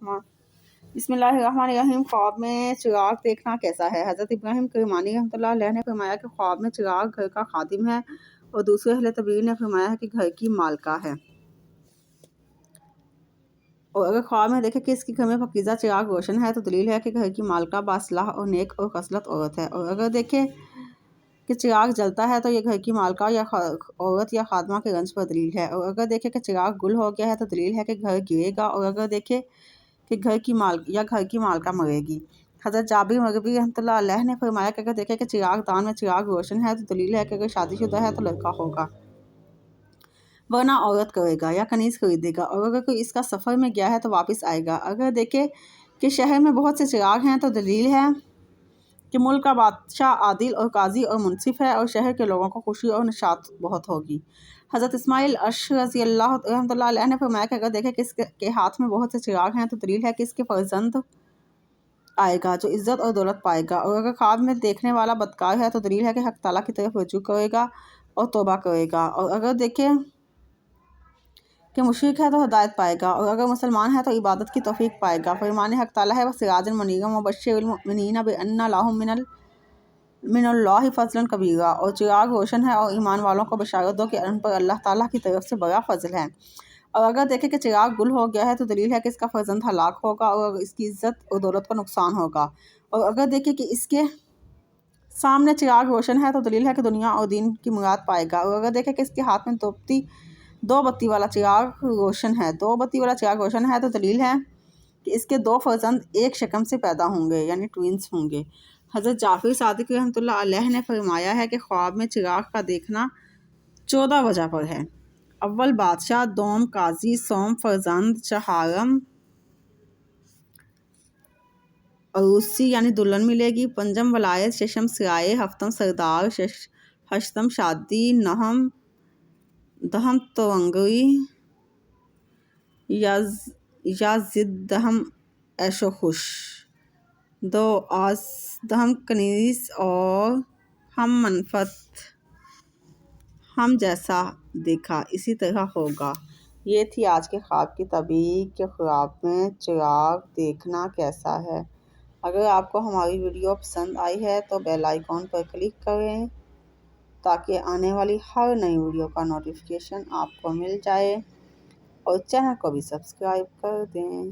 बिस्मिल्लाहिर्रहमानिर्रहीम। ख्वाब में चिराग देखना कैसा है। हज़रत इब्राहिम करमानी रहमतुल्लाह अलैह ने फरमाया कि ख्वाब में चिराग घर का खादिम है और दूसरे अहले तबीर ने फरमाया है कि घर की मालका है। और अगर ख्वाब में देखे कि इसके घर में पकीज़ा चिराग रोशन है तो दलील है कि घर की मालका बासलाह और नेक और खसलत औरत है। और अगर देखे कि चिराग जलता है तो ये घर की मालका या औरत या खादमा के रंज पर दलील है। और अगर देखे कि चिराग गुल हो गया है तो दलील है कि घर गिरेगा। और अगर देखे कि घर की मालका मरेगी। हज़रत जाबिर मग़रिबी रहमतुल्लाह अलैह ने फरमाया कि अगर देखे कि चिराग दान में चिराग रोशन है तो दलील है कि अगर शादीशुदा है तो लड़का होगा, वरना औरत करेगा या कनीज़ खरीदेगा। और अगर कोई इसका सफ़र में गया है तो वापस आएगा। अगर देखे कि शहर में बहुत से चिराग हैं तो दलील है कि मुल्क का बादशाह आदिल और काजी और मुनसिफ है और शहर के लोगों को खुशी और निशात बहुत होगी। हज़रत इस्माइल अश रज़ियल्लाहु रहमतुल्लाह अलैह ने फरमाया कि अगर देखे कि इसके हाथ में बहुत से चिराग हैं तो दलील है कि इसके फर्जंद आएगा जो इज़्ज़त और दौलत पाएगा। और अगर ख्वाब में देखने वाला बदकार है तो दलील है कि हक़ ताला की तरफ रुजू करेगा और तौबा करेगा। और अगर देखे कि मुशरिक है तो हदायत पाएगा और अगर मुसलमान है तो इबादत की तौफीक पाएगा। फरमान हक़ ताला है वसिराजन मनीरन वबश्शिरिल मुमिनीन बिअन्ना लहुम मिनल्लाहि फ़ज़लन कबीरा। और चिराग रोशन है और ईमान वालों को बशारत दो कि उन पर अल्लाह ताला की तरफ से बड़ा फ़ज़ल है। और अगर देखे कि चिराग गुल हो गया है तो दलील है कि इसका फर्जंद हलाक होगा और इसकी इज़्ज़त और दौलत को नुकसान होगा। और अगर देखे कि इसके सामने चिराग रोशन है तो दलील है कि दुनिया और दीन की मुराद पाएगा। और अगर देखे कि इसके हाथ में दो बत्ती वाला चिराग रोशन है तो दलील है कि इसके दो फर्जंद एक शक्म से पैदा होंगे, यानी ट्विंस होंगे। हज़रत जाफ़िर सादिक रहमतुल्लाह अलैह ने फरमाया है कि ख्वाब में चिराग का देखना 14 वजह पर है। अव्वल बादशाह, दोम काजी, सोम फर्जंद, चहारम अरूसी यानी दुल्हन मिलेगी, पंजम वलायत, शशम सराय, हफ्तम सरदार, हश्तम शादी, दहम तवंगरी या जिद्दहम ऐशो खुश, दो दहम कनीस और हम मनफत हम जैसा देखा इसी तरह होगा। ये थी आज के ख्वाब की ताबीर कि ख्वाब में चिराग देखना कैसा है। अगर आपको हमारी वीडियो पसंद आई है तो बेल आइकॉन पर क्लिक करें ताकि आने वाली हर नई वीडियो का नोटिफिकेशन आपको मिल जाए और चैनल को भी सब्सक्राइब कर दें।